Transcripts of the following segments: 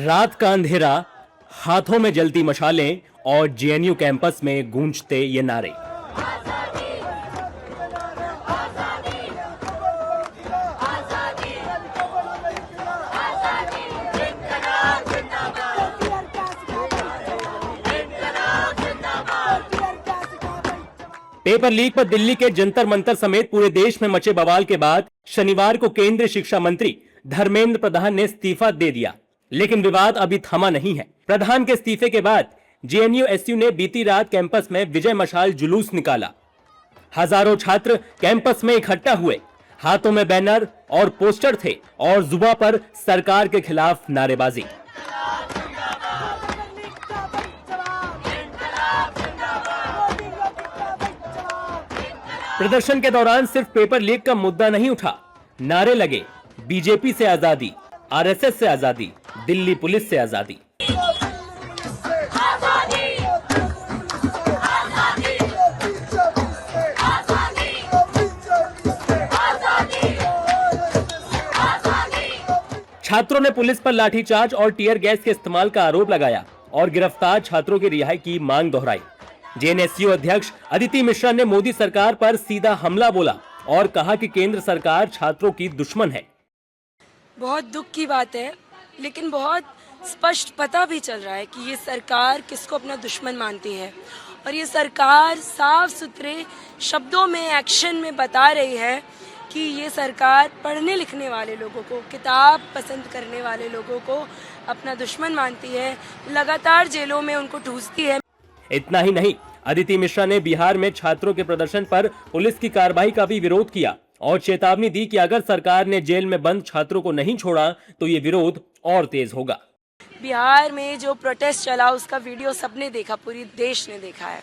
रात का अंधेरा, हाथों में जलती मशालें और जेएनयू कैंपस में गूंजते ये नारे। पेपर लीक पर दिल्ली के जंतर मंतर समेत पूरे देश में मचे बवाल के बाद शनिवार को केंद्रीय शिक्षा मंत्री धर्मेंद्र प्रधान ने इस्तीफा दे दिया, लेकिन विवाद अभी थमा नहीं है। प्रधान के इस्तीफे के बाद जेएनयू-एसयू ने बीती रात कैंपस में विजय मशाल जुलूस निकाला। हजारों छात्र कैंपस में इकट्ठा हुए, हाथों में बैनर और पोस्टर थे और जुबां पर सरकार के खिलाफ नारेबाजी। प्रदर्शन के दौरान सिर्फ पेपर लीक का मुद्दा नहीं उठा, नारे लगे, बीजेपी से आजादी, आरएसएस से आजादी, दिल्ली पुलिस से आजादी। छात्रों ने पुलिस पर लाठीचार्ज और टीयर गैस के इस्तेमाल का आरोप लगाया और गिरफ्तार छात्रों की रिहाई की मांग दोहराई। जेएनएसयू अध्यक्ष अदिति मिश्रा ने मोदी सरकार पर सीधा हमला बोला और कहा कि केंद्र सरकार छात्रों की दुश्मन है। बहुत दुख की बात है, लेकिन बहुत स्पष्ट पता भी चल रहा है कि ये सरकार किसको अपना दुश्मन मानती है और ये सरकार साफ सुथरे शब्दों में, एक्शन में बता रही है कि ये सरकार पढ़ने लिखने वाले लोगों को, किताब पसंद करने वाले लोगों को अपना दुश्मन मानती है, लगातार जेलों में उनको ठूसती है। इतना ही नहीं, अदिति मिश्रा ने बिहार में छात्रों के प्रदर्शन पर पुलिस की कार्रवाई का भी विरोध किया और चेतावनी दी कि अगर सरकार ने जेल में बंद छात्रों को नहीं छोड़ा तो ये विरोध और तेज होगा। बिहार में जो प्रोटेस्ट चला उसका वीडियो सबने देखा, पूरी देश ने देखा है।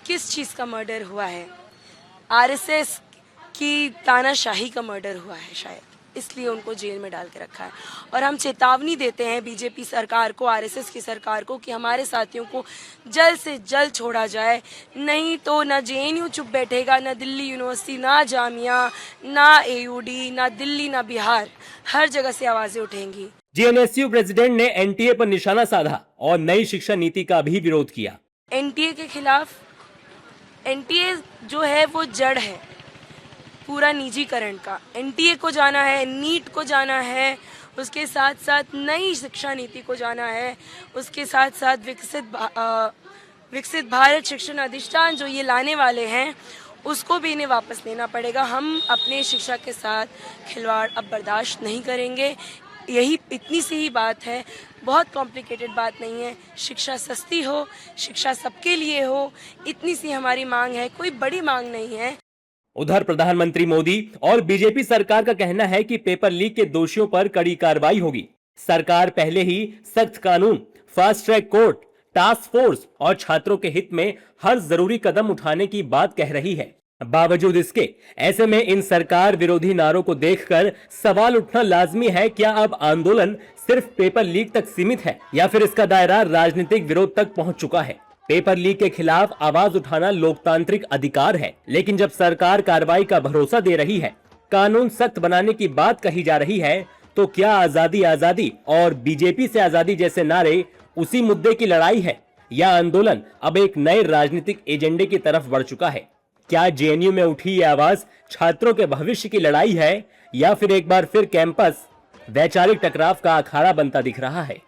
किस चीज का मर्डर हुआ है? आरएसएस की तानाशाही का मर्डर हुआ है शायद, इसलिए उनको जेल में डाल के रखा है। और हम चेतावनी देते हैं बीजेपी सरकार को, आरएसएस की सरकार को कि हमारे साथियों को जल्द से जल्द छोड़ा जाए, नहीं तो ना जेएनयू चुप बैठेगा, ना दिल्ली यूनिवर्सिटी, ना जामिया, ना एयूडी, ना दिल्ली, ना बिहार, हर जगह से आवाजें उठेंगी। जेएनएसयू प्रेसिडेंट ने एनटीए पर निशाना साधा और नई शिक्षा नीति का भी विरोध किया। एनटीए के खिलाफ, एनटीए जो है वो जड़ है पूरा निजीकरण का। एनटीए को जाना है, नीट को जाना है, उसके साथ साथ नई शिक्षा नीति को जाना है, उसके साथ साथ विकसित भारत शिक्षण अधिष्ठान जो ये लाने वाले हैं उसको भी इन्हें वापस लेना पड़ेगा। हम अपने शिक्षा के साथ खिलवाड़ अब बर्दाश्त नहीं करेंगे। यही इतनी सी ही बात है, बहुत कॉम्प्लिकेटेड बात नहीं है। शिक्षा सस्ती हो, शिक्षा सबके लिए हो, इतनी सी हमारी मांग है, कोई बड़ी मांग नहीं है। उधर प्रधानमंत्री मोदी और बीजेपी सरकार का कहना है कि पेपर लीक के दोषियों पर कड़ी कार्रवाई होगी। सरकार पहले ही सख्त कानून, fast track court, task force और छात्रों के हित में हर जरूरी कदम उठाने की बात कह रही है। बावजूद इसके ऐसे में इन सरकार विरोधी नारों को देखकर सवाल उठना लाजमी है, क्या अब आंदोलन सिर्फ पेपर लीक तक सीमित है या फिर इसका दायरा राजनीतिक विरोध तक पहुंच चुका है? पेपर लीक के खिलाफ आवाज उठाना लोकतांत्रिक अधिकार है, लेकिन जब सरकार कार्रवाई का भरोसा दे रही है, कानून सख्त बनाने की बात कही जा रही है, तो क्या आजादी आजादी और बीजेपी से आजादी जैसे नारे उसी मुद्दे की लड़ाई है या आंदोलन अब एक नए राजनीतिक एजेंडे की तरफ बढ़ चुका है? क्या जेएनयू में उठी ये आवाज छात्रों के भविष्य की लड़ाई है या फिर एक बार फिर कैंपस वैचारिक टकराव का अखाड़ा बनता दिख रहा है?